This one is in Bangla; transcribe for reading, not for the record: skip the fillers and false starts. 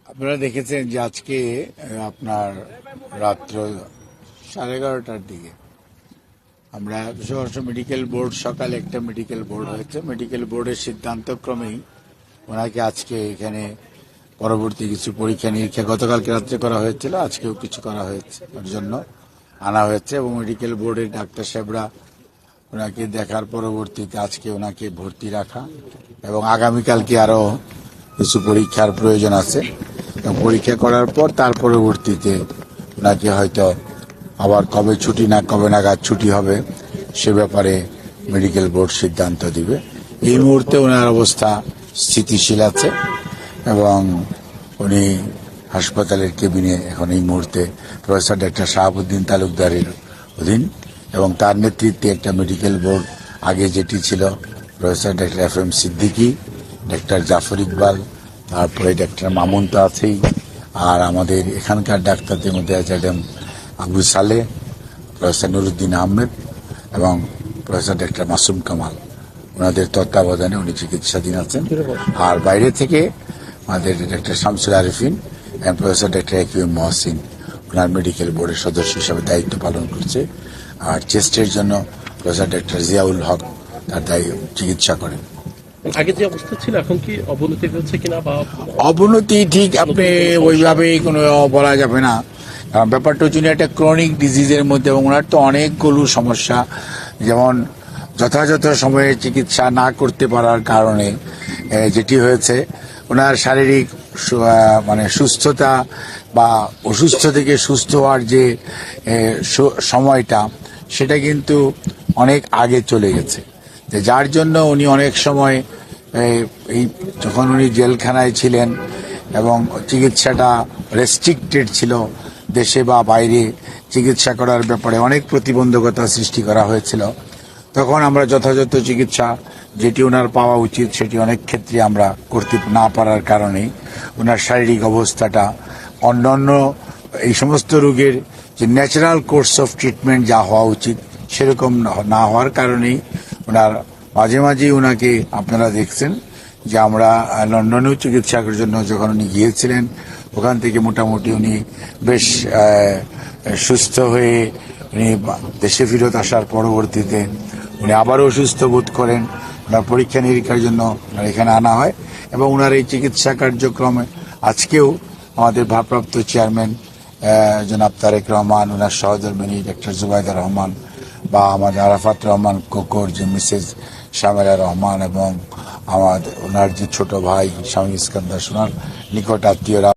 আপনারা দেখেছেন যে আজকে আপনার রাত্র 11:30টার দিকে আমরা বিশ্ববর্ষ মেডিকেল বোর্ড সকালে একটা মেডিকেল বোর্ড হয়েছে। মেডিকেল বোর্ডের সিদ্ধান্তক্রমেই ওনাকে আজকে এখানে পরবর্তী কিছু পরীক্ষা নিরীক্ষা গতকালকে রাত্রে করা হয়েছিল, আজকেও কিছু করা হয়েছে, ওর জন্য আনা হয়েছে এবং মেডিকেল বোর্ডের ডাক্তার সাহেবরা ওনাকে দেখার পরবর্তীতে আজকে ওনাকে ভর্তি রাখা এবং আগামীকালকে আরো কিছু পরীক্ষার প্রয়োজন আছে এবং পরীক্ষা করার পর তার পরবর্তীতে ওনাকে হয়তো আবার কবে ছুটি না কবে নাগাদ ছুটি হবে সে ব্যাপারে মেডিকেল বোর্ড সিদ্ধান্ত দিবে। এই মুহূর্তে ওনার অবস্থা স্থিতিশীল আছে এবং উনি হাসপাতালের কেবিনে এখন এই মুহূর্তে প্রফেসর ডাক্তার শাহাবুদ্দিন তালুকদারের অধীন এবং তার নেতৃত্বে একটা মেডিকেল বোর্ড আগে যেটি ছিল professor doctor FM Siddiqui, doctor Jafar Iqbal, তারপরে ডাক্তার মামুন তো আছেই, আর আমাদের এখানকার ডাক্তারদের মধ্যে আছে আবু সালে, প্রফেসর নুরুদ্দিন আহমেদ এবং প্রফেসর ডাক্তার মাসুম কামাল। ওনাদের তত্ত্বাবধানে উনি চিকিৎসাধীন আছেন। আর বাইরে থেকে আমাদের ডাক্তার শামসুল আরিফিন এবং প্রফেসর ডাক্তার AQM মহসিন ওনার মেডিকেল বোর্ডের সদস্য হিসাবে দায়িত্ব পালন করছে। আর চেস্টের জন্য প্রফেসর ডাক্তার জিয়াউল হক তার চিকিৎসা করেন। আগে যে অবস্থা ছিল এখন কি অবনতি হচ্ছে কিনা বা অবনতি ঠিক আপনি ওইভাবে কোনো বলা যাবে না, কারণ ব্যাপারটা হচ্ছে একটা ক্রনিক ডিজিজের মধ্যে এবং ওনার তো অনেকগুলো সমস্যা, যেমন যথাযথ সময়ে চিকিৎসা না করতে পারার কারণে যেটি হয়েছে ওনার শারীরিক মানে সুস্থতা বা অসুস্থ থেকে সুস্থ হওয়ার যে সময়টা সেটা কিন্তু অনেক আগে চলে গেছে, যার জন্য উনি অনেক সময় এই যখন উনি জেলখানায় ছিলেন এবং চিকিৎসাটা রেস্ট্রিক্টেড ছিল, দেশে বা বাইরে চিকিৎসা করার ব্যাপারে অনেক প্রতিবন্ধকতা সৃষ্টি করা হয়েছিল, তখন আমরা যথাযথ চিকিৎসা যেটি ওনার পাওয়া উচিত সেটি অনেক ক্ষেত্রে আমরা করতে না পারার কারণে ওনার শারীরিক অবস্থাটা অন্যান্য এই সমস্ত রোগের যে ন্যাচারাল কোর্স অফ ট্রিটমেন্ট যা হওয়া উচিত সেরকম না হওয়ার কারণেই ওনার মাঝে মাঝেই ওনাকে আপনারা দেখছেন যে আমরা লন্ডনেও চিকিৎসার জন্য যখন উনি গিয়েছিলেন ওখান থেকে মোটামুটি উনি বেশ সুস্থ হয়ে উনি দেশে ফেরত আসার পরবর্তীতে উনি আবারও অসুস্থ বোধ করেন। ওনার পরীক্ষা নিরীক্ষার জন্য এখানে আনা হয় এবং ওনার এই চিকিৎসা কার্যক্রমে আজকেও আমাদের ভারপ্রাপ্ত চেয়ারম্যান জনাব তারেক রহমান, ওনার সহধর্মিনী ডাক্তার জুবাইদা রহমান বা আমাদের আরাফাত রহমান কোকর, যে মিসেস শামেলা রহমান এবং ওনার যে ছোট ভাই স্বামী ইস্কান্দার, ওনার নিকট আত্মীয়রা